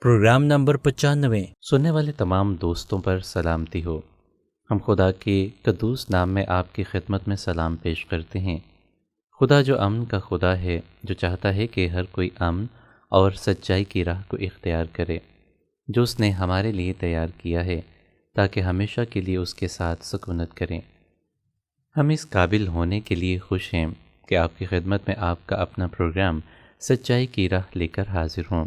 Programme number 95۔ سننے والے تمام دوستوں پر سلامتی ہو۔ ہم خدا کے قدوس نام میں آپ کی خدمت میں سلام پیش کرتے ہیں۔ خدا جو امن کا خدا ہے، جو چاہتا ہے کہ ہر کوئی امن اور سچائی کی راہ کو اختیار کرے، جو اس نے ہمارے لیے تیار کیا ہے تاکہ ہمیشہ کے لیے اس کے ساتھ سکونت کریں۔ ہم اس قابل ہونے کے لیے خوش ہیں کہ آپ کی خدمت میں آپ کا اپنا پروگرام سچائی کی راہ لے کر حاضر ہوں۔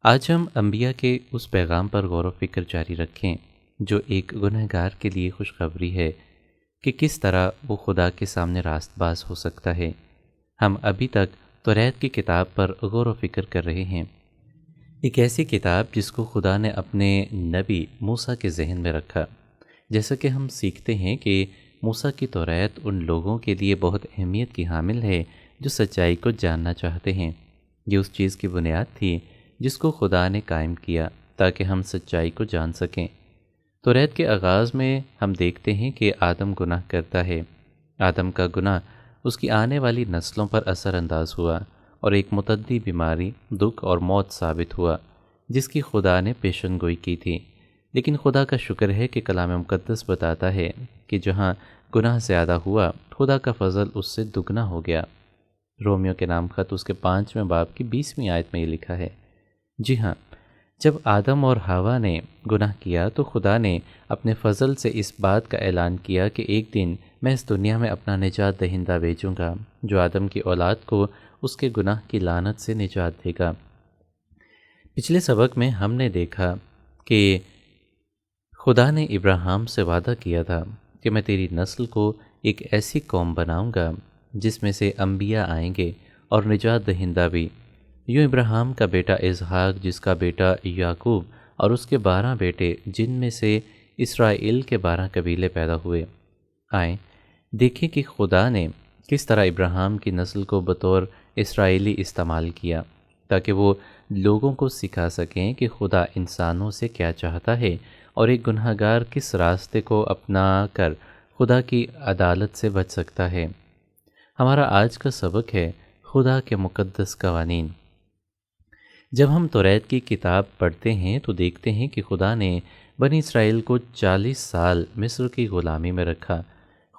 آج ہم انبیاء کے اس پیغام پر غور و فکر جاری رکھیں جو ایک گنہگار کے لیے خوشخبری ہے کہ کس طرح وہ خدا کے سامنے راست باز ہو سکتا ہے۔ ہم ابھی تک توریت کی کتاب پر غور و فکر کر رہے ہیں، ایک ایسی کتاب جس کو خدا نے اپنے نبی موسیٰ کے ذہن میں رکھا۔ جیسا کہ ہم سیکھتے ہیں کہ موسیٰ کی توریت ان لوگوں کے لیے بہت اہمیت کی حامل ہے جو سچائی کو جاننا چاہتے ہیں۔ یہ اس چیز کی بنیاد تھی جس کو خدا نے قائم کیا تاکہ ہم سچائی کو جان سکیں۔ توریت کے آغاز میں ہم دیکھتے ہیں کہ آدم گناہ کرتا ہے۔ آدم کا گناہ اس کی آنے والی نسلوں پر اثر انداز ہوا اور ایک متعدی بیماری، دکھ اور موت ثابت ہوا جس کی خدا نے پیشن گوئی کی تھی۔ لیکن خدا کا شکر ہے کہ کلام مقدس بتاتا ہے کہ جہاں گناہ زیادہ ہوا، خدا کا فضل اس سے دگنا ہو گیا۔ رومیو کے نام خط اس کے 5ویں باب کی 20ویں آیت میں یہ لکھا ہے۔ جی ہاں، جب آدم اور حوا نے گناہ کیا تو خدا نے اپنے فضل سے اس بات کا اعلان کیا کہ ایک دن میں اس دنیا میں اپنا نجات دہندہ بھیجوں گا جو آدم کی اولاد کو اس کے گناہ کی لعنت سے نجات دے گا۔ پچھلے سبق میں ہم نے دیکھا کہ خدا نے ابراہیم سے وعدہ کیا تھا کہ میں تیری نسل کو ایک ایسی قوم بناؤں گا جس میں سے انبیاء آئیں گے اور نجات دہندہ بھی۔ یوں ابراہیم کا بیٹا اسحاق، جس کا بیٹا یعقوب اور اس کے 12 بیٹے، جن میں سے اسرائیل کے 12 قبیلے پیدا ہوئے۔ آئیں دیکھیں کہ خدا نے کس طرح ابراہیم کی نسل کو بطور اسرائیلی استعمال کیا تاکہ وہ لوگوں کو سکھا سکیں کہ خدا انسانوں سے کیا چاہتا ہے اور ایک گناہ گار کس راستے کو اپنا کر خدا کی عدالت سے بچ سکتا ہے۔ ہمارا آج کا سبق ہے خدا کے مقدس قوانین۔ جب ہم توریت کی کتاب پڑھتے ہیں تو دیکھتے ہیں کہ خدا نے بنی اسرائیل کو 40 سال مصر کی غلامی میں رکھا۔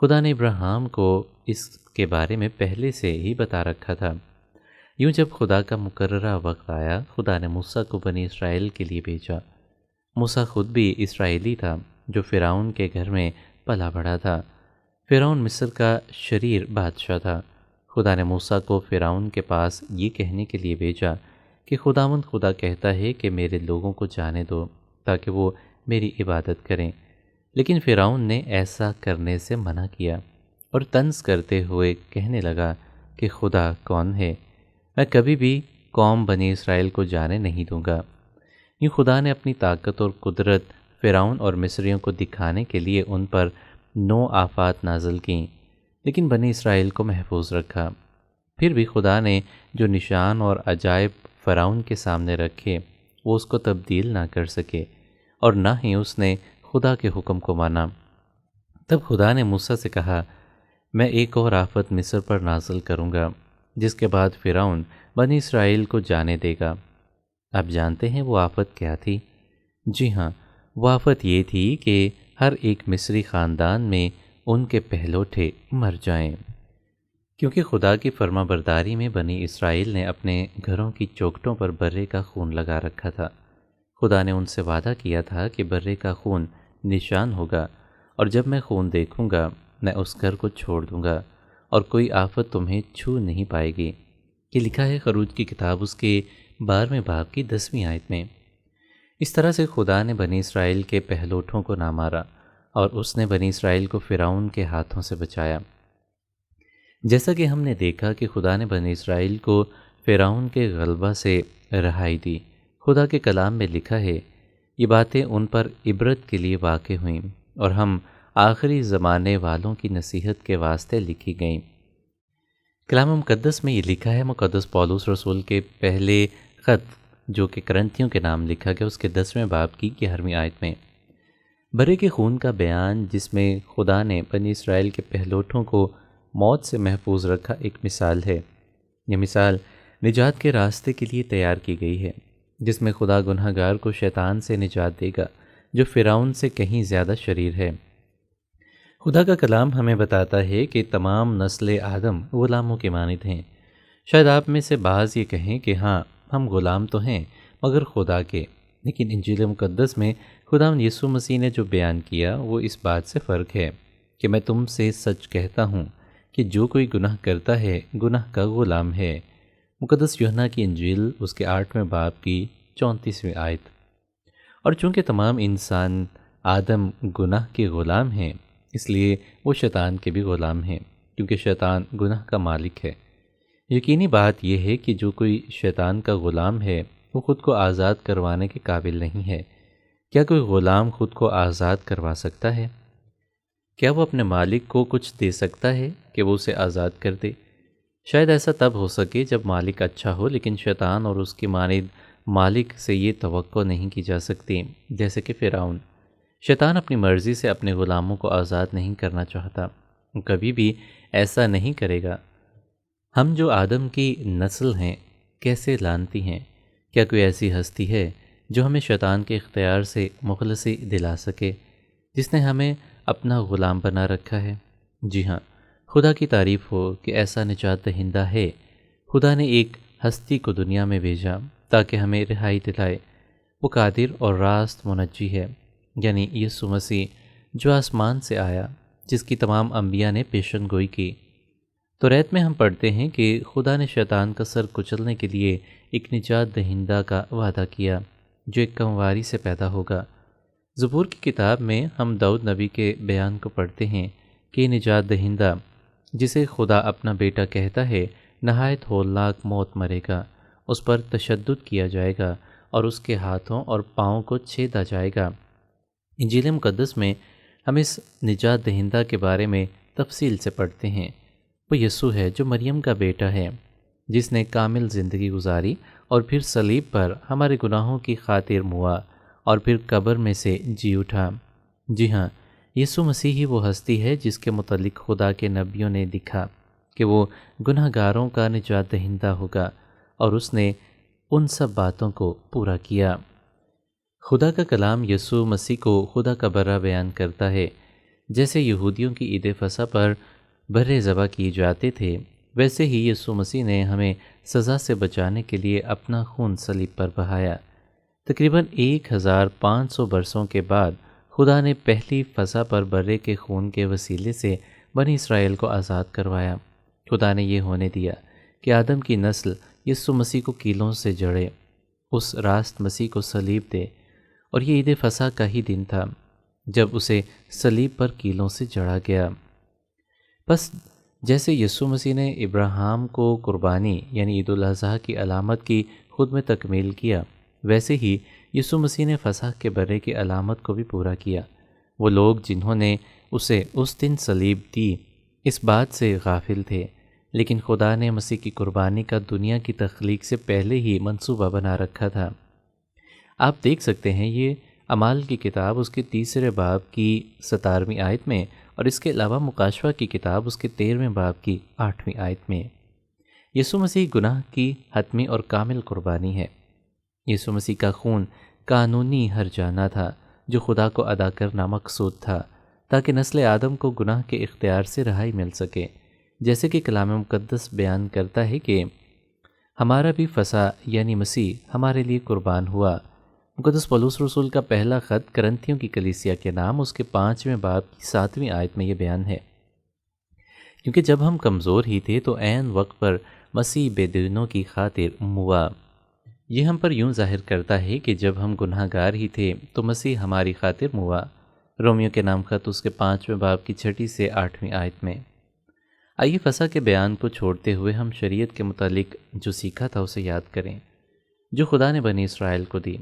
خدا نے ابراہیم کو اس کے بارے میں پہلے سے ہی بتا رکھا تھا۔ یوں جب خدا کا مقررہ وقت آیا، خدا نے موسیٰ کو بنی اسرائیل کے لیے بھیجا۔ موسیٰ خود بھی اسرائیلی تھا جو فرعون کے گھر میں پلا بڑھا تھا۔ فرعون مصر کا شریر بادشاہ تھا۔ خدا نے موسیٰ کو فرعون کے پاس یہ کہنے کے لیے بھیجا کہ خداوند خدا کہتا ہے کہ میرے لوگوں کو جانے دو تاکہ وہ میری عبادت کریں۔ لیکن فرعون نے ایسا کرنے سے منع کیا اور طنز کرتے ہوئے کہنے لگا کہ خدا کون ہے؟ میں کبھی بھی قوم بنی اسرائیل کو جانے نہیں دوں گا۔ یوں خدا نے اپنی طاقت اور قدرت فرعون اور مصریوں کو دکھانے کے لیے ان پر 9 آفات نازل کیں، لیکن بنی اسرائیل کو محفوظ رکھا۔ پھر بھی خدا نے جو نشان اور عجائب فرعون کے سامنے رکھے وہ اس کو تبدیل نہ کر سکے اور نہ ہی اس نے خدا کے حکم کو مانا۔ تب خدا نے موسیٰ سے کہا، میں ایک اور آفت مصر پر نازل کروں گا جس کے بعد فرعون بنی اسرائیل کو جانے دے گا۔ آپ جانتے ہیں وہ آفت کیا تھی؟ جی ہاں، وہ آفت یہ تھی کہ ہر ایک مصری خاندان میں ان کے پہلوٹے مر جائیں، کیونکہ خدا کی فرما برداری میں بنی اسرائیل نے اپنے گھروں کی چوکھٹوں پر برے کا خون لگا رکھا تھا۔ خدا نے ان سے وعدہ کیا تھا کہ برے کا خون نشان ہوگا اور جب میں خون دیکھوں گا میں اس گھر کو چھوڑ دوں گا اور کوئی آفت تمہیں چھو نہیں پائے گی۔ یہ لکھا ہے خروج کی کتاب اس کے 12ویں باب کی 10ویں آیت میں۔ اس طرح سے خدا نے بنی اسرائیل کے پہلوٹوں کو نہ مارا اور اس نے بنی اسرائیل کو فرعون کے ہاتھوں سے بچایا۔ جیسا کہ ہم نے دیکھا کہ خدا نے بنی اسرائیل کو فرعون کے غلبہ سے رہائی دی۔ خدا کے کلام میں لکھا ہے، یہ باتیں ان پر عبرت کے لیے واقع ہوئیں اور ہم آخری زمانے والوں کی نصیحت کے واسطے لکھی گئیں۔ کلام مقدس میں یہ لکھا ہے، مقدس پولس رسول کے پہلے خط جو کہ کرنتھیوں کے نام لکھا گیا اس کے 10ویں باب کی 11ویں آیت میں، برے کے خون کا بیان جس میں خدا نے بنی اسرائیل کے پہلوٹوں کو موت سے محفوظ رکھا ایک مثال ہے۔ یہ مثال نجات کے راستے کے لیے تیار کی گئی ہے۔ جس میں خدا گناہ گار کو شیطان سے نجات دے گا جو فرعون سے کہیں زیادہ شریر ہے۔ خدا کا کلام ہمیں بتاتا ہے کہ تمام نسل آدم غلاموں کے مانند ہیں۔ شاید آپ میں سے بعض یہ کہیں کہ ہاں ہم غلام تو ہیں مگر خدا کے، لیکن انجیل مقدس میں خداوند یسوع مسیح نے جو بیان کیا وہ اس بات سے فرق ہے کہ میں تم سے سچ کہتا ہوں کہ جو کوئی گناہ کرتا ہے گناہ کا غلام ہے۔ مقدس یوحنا کی انجیل اس کے 8ویں باب کی 34ویں آیت۔ اور چونکہ تمام انسان آدم گناہ کے غلام ہیں اس لیے وہ شیطان کے بھی غلام ہیں، کیونکہ شیطان گناہ کا مالک ہے۔ یقینی بات یہ ہے کہ جو کوئی شیطان کا غلام ہے وہ خود کو آزاد کروانے کے قابل نہیں ہے۔ کیا کوئی غلام خود کو آزاد کروا سکتا ہے؟ کیا وہ اپنے مالک کو کچھ دے سکتا ہے کہ وہ اسے آزاد کر دے؟ شاید ایسا تب ہو سکے جب مالک اچھا ہو، لیکن شیطان اور اس کی مانند مالک سے یہ توقع نہیں کی جا سکتی، جیسے کہ فرعون۔ شیطان اپنی مرضی سے اپنے غلاموں کو آزاد نہیں کرنا چاہتا، وہ کبھی بھی ایسا نہیں کرے گا۔ ہم جو آدم کی نسل ہیں کیسے لعنتی ہیں؟ کیا کوئی ایسی ہستی ہے جو ہمیں شیطان کے اختیار سے مخلصی دلا سکے، جس نے ہمیں اپنا غلام بنا رکھا ہے؟ جی ہاں، خدا کی تعریف ہو کہ ایسا نجات دہندہ ہے۔ خدا نے ایک ہستی کو دنیا میں بھیجا تاکہ ہمیں رہائی دلائے۔ وہ قادر اور راست منجی ہے، یعنی یسوع مسیح جو آسمان سے آیا، جس کی تمام انبیاء نے پیشن گوئی کی۔ توریت میں ہم پڑھتے ہیں کہ خدا نے شیطان کا سر کچلنے کے لیے ایک نجات دہندہ کا وعدہ کیا جو ایک کنواری سے پیدا ہوگا۔ زبور کی کتاب میں ہم داؤد نبی کے بیان کو پڑھتے ہیں کہ نجات دہندہ جسے خدا اپنا بیٹا کہتا ہے نہایت ہولناک موت مرے گا، اس پر تشدد کیا جائے گا اور اس کے ہاتھوں اور پاؤں کو چھیدا جائے گا۔ انجیل مقدس میں ہم اس نجات دہندہ کے بارے میں تفصیل سے پڑھتے ہیں۔ وہ یسوع ہے جو مریم کا بیٹا ہے، جس نے کامل زندگی گزاری اور پھر صلیب پر ہمارے گناہوں کی خاطر موا اور پھر قبر میں سے جی اٹھا۔ جی ہاں، یسوع مسیح ہی وہ ہستی ہے جس کے متعلق خدا کے نبیوں نے لکھا کہ وہ گناہ گاروں کا نجات دہندہ ہوگا، اور اس نے ان سب باتوں کو پورا کیا۔ خدا کا کلام یسوع مسیح کو خدا کا برا بیان کرتا ہے۔ جیسے یہودیوں کی عید فصح پر برے ذبح کیے جاتے تھے، ویسے ہی یسوع مسیح نے ہمیں سزا سے بچانے کے لیے اپنا خون صلیب پر بہایا۔ تقریباً 1500 برسوں کے بعد خدا نے پہلی فصح پر برے کے خون کے وسیلے سے بنی اسرائیل کو آزاد کروایا۔ خدا نے یہ ہونے دیا کہ آدم کی نسل یسوع مسیح کو کیلوں سے جڑے، اس راست مسیح کو صلیب دے، اور یہ عید فصح کا ہی دن تھا جب اسے صلیب پر کیلوں سے جڑا گیا۔ بس جیسے یسوع مسیح نے ابراہیم کو قربانی یعنی عید الاضحیٰ کی علامت کی خود میں تکمیل کیا، ویسے ہی یسوع مسیح نے فصح کے برے کی علامت کو بھی پورا کیا۔ وہ لوگ جنہوں نے اسے اس دن صلیب دی اس بات سے غافل تھے، لیکن خدا نے مسیح کی قربانی کا دنیا کی تخلیق سے پہلے ہی منصوبہ بنا رکھا تھا۔ آپ دیکھ سکتے ہیں یہ اعمال کی کتاب اس کے 3 باب کی 17ویں آیت میں، اور اس کے علاوہ مکاشفہ کی کتاب اس کے 13ویں باب کی 8ویں آیت میں۔ یسوع مسیح گناہ کی حتمی اور کامل قربانی ہے۔ یسوع مسیح کا خون قانونی ہرجانہ تھا جو خدا کو ادا کرنا مقصود تھا، تاکہ نسل آدم کو گناہ کے اختیار سے رہائی مل سکے۔ جیسے کہ کلام مقدس بیان کرتا ہے کہ ہمارا بھی فصح یعنی مسیح ہمارے لیے قربان ہوا۔ مقدس پولس رسول کا پہلا خط کرنتھیوں کی کلیسیا کے نام اس کے 5ویں باب کی 7ویں آیت میں یہ بیان ہے، کیونکہ جب ہم کمزور ہی تھے تو عین وقت پر مسیح بے دینوں کی خاطر موا۔ یہ ہم پر یوں ظاہر کرتا ہے کہ جب ہم گناہ گار ہی تھے تو مسیح ہماری خاطر موا۔ رومیو کے نام خط اس کے 5ویں باب کی 6 سے 8ویں آیت میں۔ آئیے فصح کے بیان کو چھوڑتے ہوئے ہم شریعت کے متعلق جو سیکھا تھا اسے یاد کریں، جو خدا نے بنی اسرائیل کو دی۔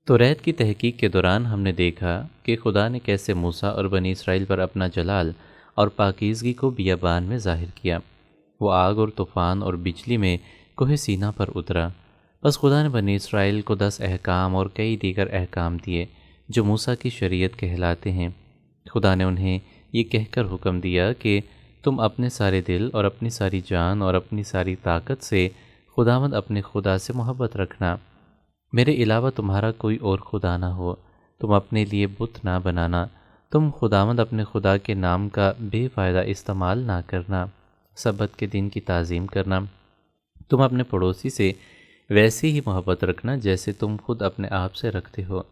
توریت کی تحقیق کے دوران ہم نے دیکھا کہ خدا نے کیسے موسیٰ اور بنی اسرائیل پر اپنا جلال اور پاکیزگی کو بیابان میں ظاہر کیا۔ وہ آگ اور طوفان اور بجلی میں کوہ سینا پر اترا۔ بس خدا نے بنی اسرائیل کو 10 احکام اور کئی دیگر احکام دیے جو موسیٰ کی شریعت کہلاتے ہیں۔ خدا نے انہیں یہ کہہ کر حکم دیا کہ تم اپنے سارے دل اور اپنی ساری جان اور اپنی ساری طاقت سے خداوند اپنے خدا سے محبت رکھنا، میرے علاوہ تمہارا کوئی اور خدا نہ ہو، تم اپنے لیے بت نہ بنانا، تم خداوند اپنے خدا کے نام کا بے فائدہ استعمال نہ کرنا، سبت کے دن کی تعظیم کرنا، تم اپنے پڑوسی سے ویسی ہی محبت رکھنا جیسے تم خود اپنے آپ سے رکھتے ہو،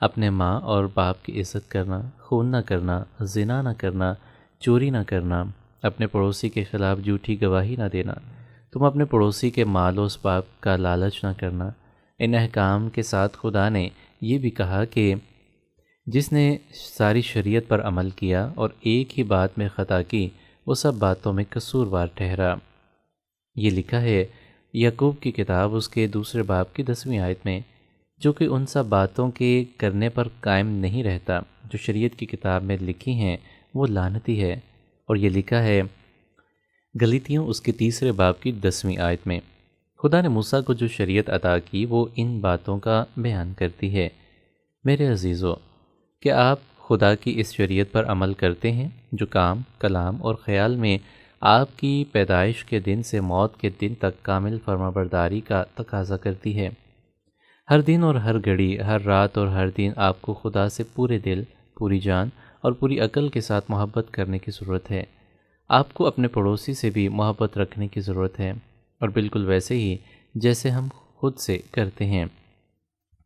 اپنے ماں اور باپ کی عزت کرنا، خون نہ کرنا، زنا نہ کرنا، چوری نہ کرنا، اپنے پڑوسی کے خلاف جھوٹی گواہی نہ دینا، تم اپنے پڑوسی کے مال و اسباب کا لالچ نہ کرنا۔ ان احکام کے ساتھ خدا نے یہ بھی کہا کہ جس نے ساری شریعت پر عمل کیا اور ایک ہی بات میں خطا کی، وہ سب باتوں میں قصوروار ٹھہرا۔ یہ لکھا ہے یعقوب کی کتاب اس کے دوسرے باب کی 10ویں آیت میں، جو کہ ان سب باتوں کے کرنے پر قائم نہیں رہتا جو شریعت کی کتاب میں لکھی ہیں، وہ لعنتی ہے۔ اور یہ لکھا ہے گلاطیوں اس کے تیسرے باب کی 10ویں آیت میں، خدا نے موسیٰ کو جو شریعت عطا کی وہ ان باتوں کا بیان کرتی ہے۔ میرے عزیزو، کیا آپ خدا کی اس شریعت پر عمل کرتے ہیں جو کام، کلام اور خیال میں آپ کی پیدائش کے دن سے موت کے دن تک کامل فرمانبرداری کا تقاضا کرتی ہے؟ ہر دن اور ہر گھڑی، ہر رات اور ہر دن آپ کو خدا سے پورے دل، پوری جان اور پوری عقل کے ساتھ محبت کرنے کی ضرورت ہے۔ آپ کو اپنے پڑوسی سے بھی محبت رکھنے کی ضرورت ہے، اور بالکل ویسے ہی جیسے ہم خود سے کرتے ہیں۔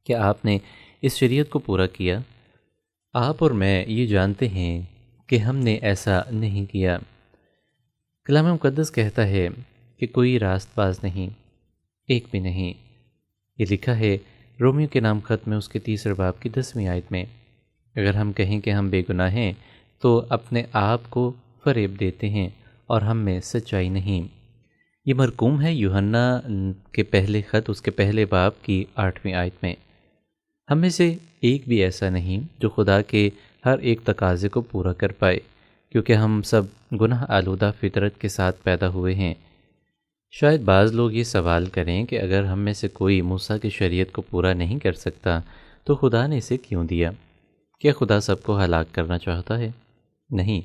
کیا آپ نے اس شریعت کو پورا کیا؟ آپ اور میں یہ جانتے ہیں کہ ہم نے ایسا نہیں کیا۔ کلام مقدس کہتا ہے کہ کوئی راست باز نہیں، ایک بھی نہیں۔ یہ لکھا ہے رومیو کے نام خط میں اس کے تیسرے باب کی 10ویں آیت میں، اگر ہم کہیں کہ ہم بے گناہ ہیں تو اپنے آپ کو فریب دیتے ہیں اور ہم میں سچائی نہیں۔ یہ مرقوم ہے یوحنا کے پہلے خط اس کے پہلے باب کی 8ویں آیت میں۔ ہم میں سے ایک بھی ایسا نہیں جو خدا کے ہر ایک تقاضے کو پورا کر پائے، کیونکہ ہم سب گناہ آلودہ فطرت کے ساتھ پیدا ہوئے ہیں۔ شاید بعض لوگ یہ سوال کریں کہ اگر ہم میں سے کوئی موسیٰ کی شریعت کو پورا نہیں کر سکتا تو خدا نے اسے کیوں دیا؟ کیا خدا سب کو ہلاک کرنا چاہتا ہے؟ نہیں،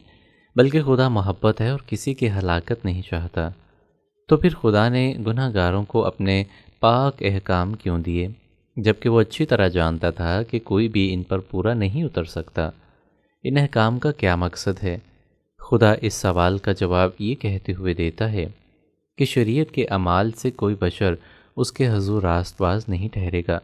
بلکہ خدا محبت ہے اور کسی کی ہلاکت نہیں چاہتا۔ تو پھر خدا نے گناہ گاروں کو اپنے پاک احکام کیوں دیے، جبکہ وہ اچھی طرح جانتا تھا کہ کوئی بھی ان پر پورا نہیں اتر سکتا؟ ان احکام کا کیا مقصد ہے؟ خدا اس سوال کا جواب یہ کہتے ہوئے دیتا ہے کہ شریعت کے اعمال سے کوئی بشر اس کے حضور راست باز نہیں ٹھہرے گا،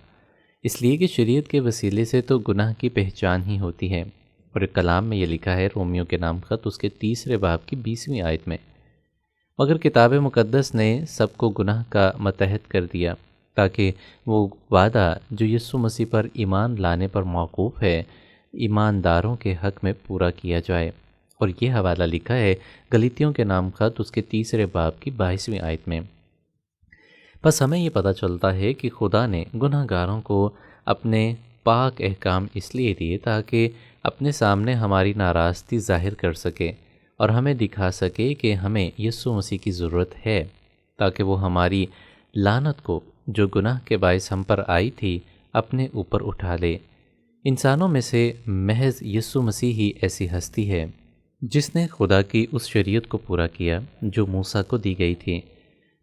اس لیے کہ شریعت کے وسیلے سے تو گناہ کی پہچان ہی ہوتی ہے۔ اور ایک کلام میں یہ لکھا ہے رومیو کے نام خط اس کے تیسرے باب کی 20ویں آیت میں، مگر کتاب مقدس نے سب کو گناہ کا متحد کر دیا تاکہ وہ وعدہ جو یسوع مسیح پر ایمان لانے پر موقوف ہے، ایمانداروں کے حق میں پورا کیا جائے۔ اور یہ حوالہ لکھا ہے گلاطیوں کے نام خط اس کے تیسرے باب کی 22ویں آیت میں۔ بس ہمیں یہ پتہ چلتا ہے کہ خدا نے گناہ گاروں کو اپنے پاک احکام اس لیے دیے تاکہ اپنے سامنے ہماری ناراستی ظاہر کر سکے اور ہمیں دکھا سکے کہ ہمیں یسوع مسیح کی ضرورت ہے، تاکہ وہ ہماری لعنت کو جو گناہ کے باعث ہم پر آئی تھی اپنے اوپر اٹھا لے۔ انسانوں میں سے محض یسوع مسیح ہی ایسی ہستی ہے جس نے خدا کی اس شریعت کو پورا کیا جو موسیٰ کو دی گئی تھی۔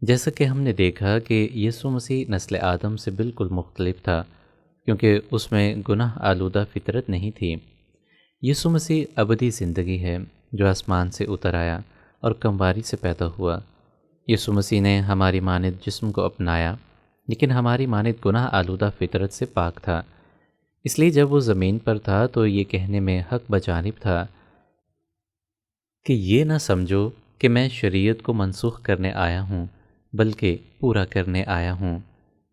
جیسا کہ ہم نے دیکھا کہ یسوع مسیح نسل آدم سے بالکل مختلف تھا، کیونکہ اس میں گناہ آلودہ فطرت نہیں تھی۔ یسوع مسیح ابدی زندگی ہے جو آسمان سے اتر آیا اور کمواری سے پیدا ہوا۔ یسوع مسیح نے ہماری مانند جسم کو اپنایا، لیکن ہماری مانند گناہ آلودہ فطرت سے پاک تھا۔ اس لیے جب وہ زمین پر تھا تو یہ کہنے میں حق بجانب تھا کہ یہ نہ سمجھو کہ میں شریعت کو منسوخ کرنے آیا ہوں بلکہ پورا کرنے آیا ہوں۔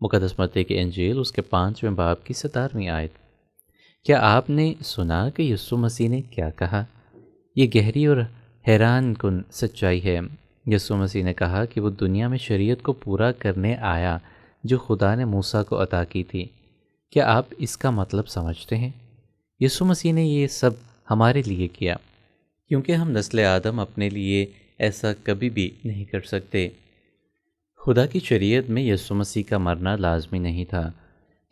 مقدس متی کی انجیل اس کے 5ویں باب کی 17ویں آیت۔ کیا آپ نے سنا کہ یسوع مسیح نے کیا کہا؟ یہ گہری اور حیران کن سچائی ہے۔ یسوع مسیح نے کہا کہ وہ دنیا میں شریعت کو پورا کرنے آیا جو خدا نے موسیٰ کو عطا کی تھی۔ کیا آپ اس کا مطلب سمجھتے ہیں؟ یسوع مسیح نے یہ سب ہمارے لیے کیا، کیونکہ ہم نسل آدم اپنے لیے ایسا کبھی بھی نہیں کر سکتے۔ خدا کی شریعت میں یسوع مسیح کا مرنا لازمی نہیں تھا،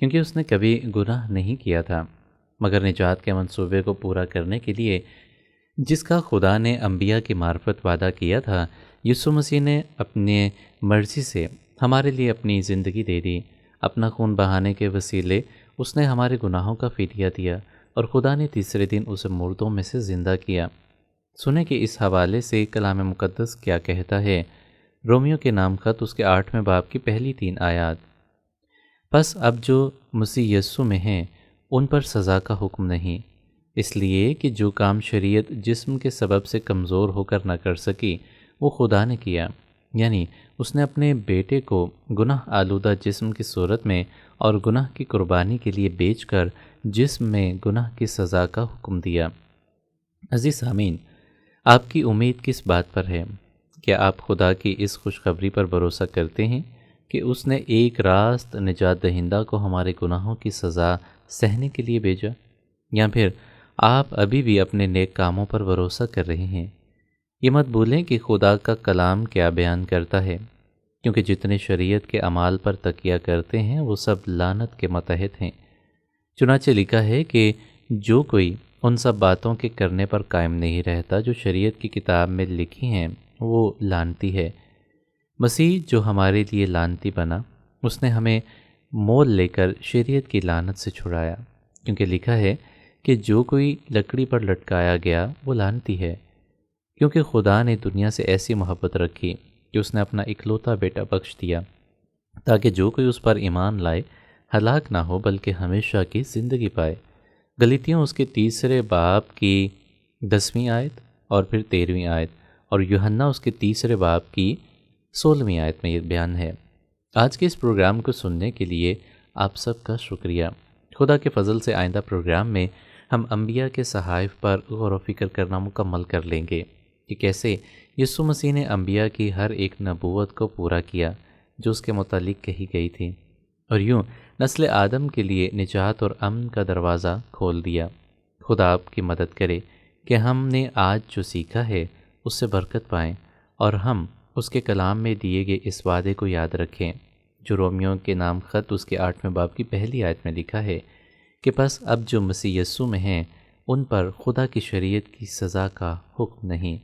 کیونکہ اس نے کبھی گناہ نہیں کیا تھا، مگر نجات کے منصوبے کو پورا کرنے کے لیے جس کا خدا نے انبیاء کی معرفت وعدہ کیا تھا، یسوع مسیح نے اپنے مرضی سے ہمارے لیے اپنی زندگی دے دی، اپنا خون بہانے کے وسیلے اس نے ہمارے گناہوں کا فدیہ دیا اور خدا نے تیسرے دن اسے مردوں میں سے زندہ کیا۔ سنیں کہ اس حوالے سے کلام مقدس کیا کہتا ہے۔ رومیو کے نام خط اس کے 8ویں باب کی پہلی 3 آیات۔ پس اب جو مسیح یسوع میں ہیں ان پر سزا کا حکم نہیں، اس لیے کہ جو کام شریعت جسم کے سبب سے کمزور ہو کر نہ کر سکی وہ خدا نے کیا، یعنی اس نے اپنے بیٹے کو گناہ آلودہ جسم کی صورت میں اور گناہ کی قربانی کے لیے بیچ کر جسم میں گناہ کی سزا کا حکم دیا۔ عزیز سامعین، آپ کی امید کس بات پر ہے؟ کیا آپ خدا کی اس خوشخبری پر بھروسہ کرتے ہیں کہ اس نے ایک راست نجات دہندہ کو ہمارے گناہوں کی سزا سہنے کے لیے بھیجا؟ یا پھر آپ ابھی بھی اپنے نیک کاموں پر بھروسہ کر رہے ہیں؟ یہ مت بھولیں کہ خدا کا کلام کیا بیان کرتا ہے، کیونکہ جتنے شریعت کے اعمال پر تکیہ کرتے ہیں وہ سب لعنت کے متحد ہیں۔ چنانچہ لکھا ہے کہ جو کوئی ان سب باتوں کے کرنے پر قائم نہیں رہتا جو شریعت کی کتاب میں لکھی ہیں وہ لعنتی ہے۔ مسیح جو ہمارے لیے لعنتی بنا، اس نے ہمیں مول لے کر شریعت کی لعنت سے چھڑایا، کیونکہ لکھا ہے کہ جو کوئی لکڑی پر لٹکایا گیا وہ لعنتی ہے، کیونکہ خدا نے دنیا سے ایسی محبت رکھی کہ اس نے اپنا اکلوتا بیٹا بخش دیا تاکہ جو کوئی اس پر ایمان لائے ہلاک نہ ہو بلکہ ہمیشہ کی زندگی پائے۔ غلاطیوں اس کے 3 باب کی 10ویں آیت اور پھر 13ویں آیت، اور یوحنا اس کے 3 باب کی 16ویں آیت میں یہ بیان ہے۔ آج کے اس پروگرام کو سننے کے لیے آپ سب کا شکریہ۔ خدا کے فضل سے آئندہ پروگرام میں ہم انبیاء کے صحائف پر غور و فکر کرنا مکمل کر لیں گے کہ کیسے یسوع مسیح نے انبیاء کی ہر ایک نبوت کو پورا کیا جو اس کے متعلق کہی گئی تھی، اور یوں نسل آدم کے لیے نجات اور امن کا دروازہ کھول دیا۔ خدا آپ کی مدد کرے کہ ہم نے آج جو سیکھا ہے اس سے برکت پائیں، اور ہم اس کے کلام میں دیے گئے اس وعدے کو یاد رکھیں جو رومیو کے نام خط اس کے 8ویں باب کی پہلی آیت میں لکھا ہے کہ پس اب جو مسیح یسوع میں ہیں ان پر خدا کی شریعت کی سزا کا حکم نہیں۔